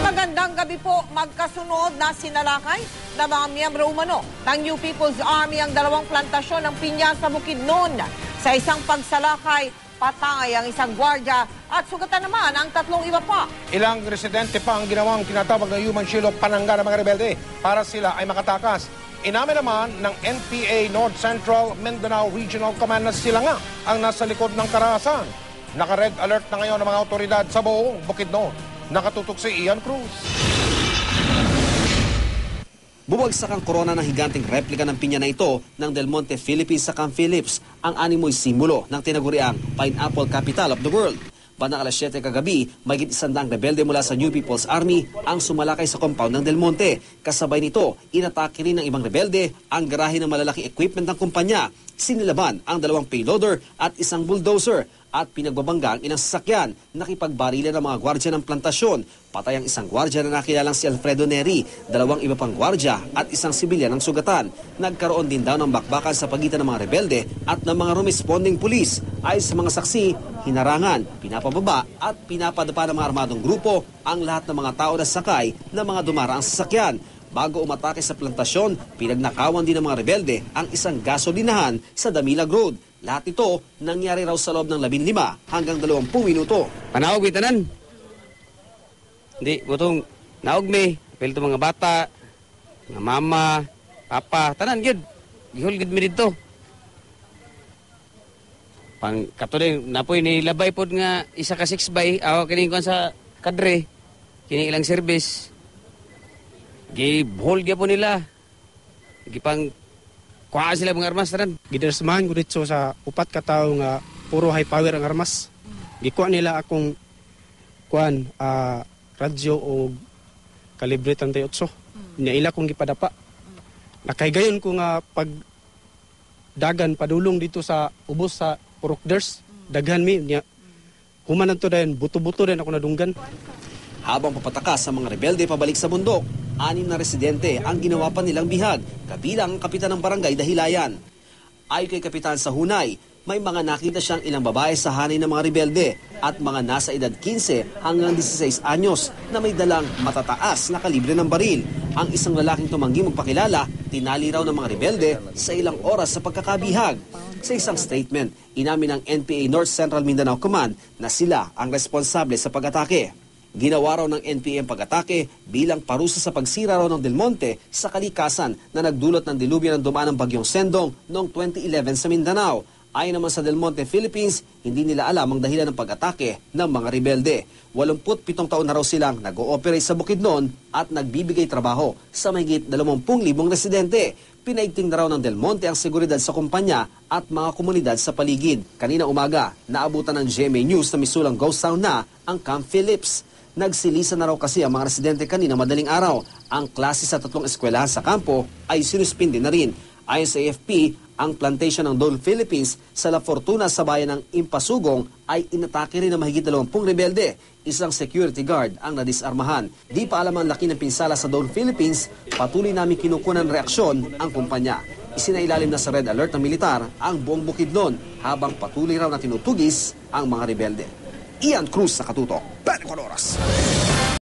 Magandang gabi po. Magkasunod na sinalakay na mga miyembro umano ng New People's Army ang dalawang plantasyon ng pinya sa Bukidnon. Sa isang pagsalakay, patay ang isang gwardya at sugatan naman ang tatlong iba pa. Ilang residente pa ang ginawang tinatawag na human shield o panangga ng mga rebelde para sila ay makatakas. Inamin naman ng NPA North Central Mindanao Regional Command na sila nga ang nasa likod ng karahasan. Naka-red alert na ngayon ng mga otoridad sa buong Bukidnon. Nakatutok si Ian Cruz. Bumagsak ang korona ng higanting replika ng pinya na ito ng Del Monte Philippines sa Camp Phillips. Ang animoy simbolo ng tinaguriang Pineapple Capital of the World. Bandang alas 7 kagabi, mahigit 100 rebelde mula sa New People's Army ang sumalakay sa compound ng Del Monte. Kasabay nito, inatake rin ng ibang rebelde ang garahe ng malalaking equipment ng kumpanya. Sinilaban ang dalawang payloader at isang bulldozer at pinagbabangga ang inang sasakyan. Nakipagbarilan ng mga gwardya ng plantasyon. Patay ang isang gwardya na nakilalang si Alfredo Neri, dalawang iba pang gwardya at isang sibilyan ng sugatan. Nagkaroon din daw ng bakbakan sa pagitan ng mga rebelde at ng mga responding pulis. Ayon sa mga saksi, hinarangan, pinapababa at pinapadapa ng mga armadong grupo ang lahat ng mga tao na sakay ng mga dumaraang sasakyan. Bago umatake sa plantasyon, pinagnakawan din ng mga rebelde ang isang gasolinahan sa Damilag Road. Lahat ito nangyari raw sa loob ng 15 hanggang 20 minuto. Panawag bitanan. Hindi, butong naog mi. Apel to mga bata, mga mama, papa, tanan gid. Gihol gid mi dito. Pang katuloy napoy ni labay pod nga isa ka 6 by aw kini kon sa kadre. Kini ilang service. Gihol gyapon nila. Gipang kuha sila mga armas tanan. Gidersmahan ko dito sa upat ka tawo nga puro high power ang armas. Gikuha nila akong kuan radyo o kalibre 38. Niila kong gipadapa. Nakaygayon ko nga pag dagan padulong dito sa ubos sa Purokders. Daghan mi niya. Human to din buto-buto din ako nadunggan. Habang papatakas sa mga rebelde pabalik sa bundok, 6 na residente ang ginawa pa nilang bihag, kabilang ang kapitan ng barangay Dahilayan. Ayon kay Kapitan sa Hunay, may mga nakita siyang ilang babae sa hanay ng mga rebelde at mga nasa edad 15 hanggang 16 anyos na may dalang matataas na kalibre ng baril. Ang isang lalaking tumanggi magpakilala, tinali raw ng mga rebelde sa ilang oras sa pagkakabihag. Sa isang statement, inamin ng NPA North Central Mindanao Command na sila ang responsable sa pag-atake. Ginawa raw ng NPA ang pag-atake bilang parusa sa pagsira raw ng Del Monte sa kalikasan na nagdulot ng dilubyo ng dumaan ng bagyong Sendong noong 2011 sa Mindanao. Ayon naman sa Del Monte Philippines, hindi nila alam ang dahilan ng pag-atake ng mga rebelde. 87 taon na raw silang nag-ooperate sa Bukidnon at nagbibigay trabaho sa mahigit 20,000 residente. Pinaigting na raw ng Del Monte ang seguridad sa kumpanya at mga komunidad sa paligid. Kanina umaga, naabutan ng GMA News na misulang ghost town na ang Camp Phillips. Nagsilisa na raw kasi ang mga residente kanina madaling araw. Ang klase sa 3 eskwelahan sa kampo ay sinuspindi na rin. Ayon sa AFP, ang plantation ng Dole Philippines sa La Fortuna sa bayan ng Impasugong ay inatake rin ng mahigit 20 rebelde. Isang security guard ang nadisarmahan. Di pa alam ang laki ng pinsala sa Dole Philippines, patuloy namin kinukunan ng reaksyon ang kumpanya. Isinailalim na sa red alert ng militar ang buong Bukidnon habang patuloy raw na tinutugis ang mga rebelde. Ian Cruz sa Katutok, 24 Oras.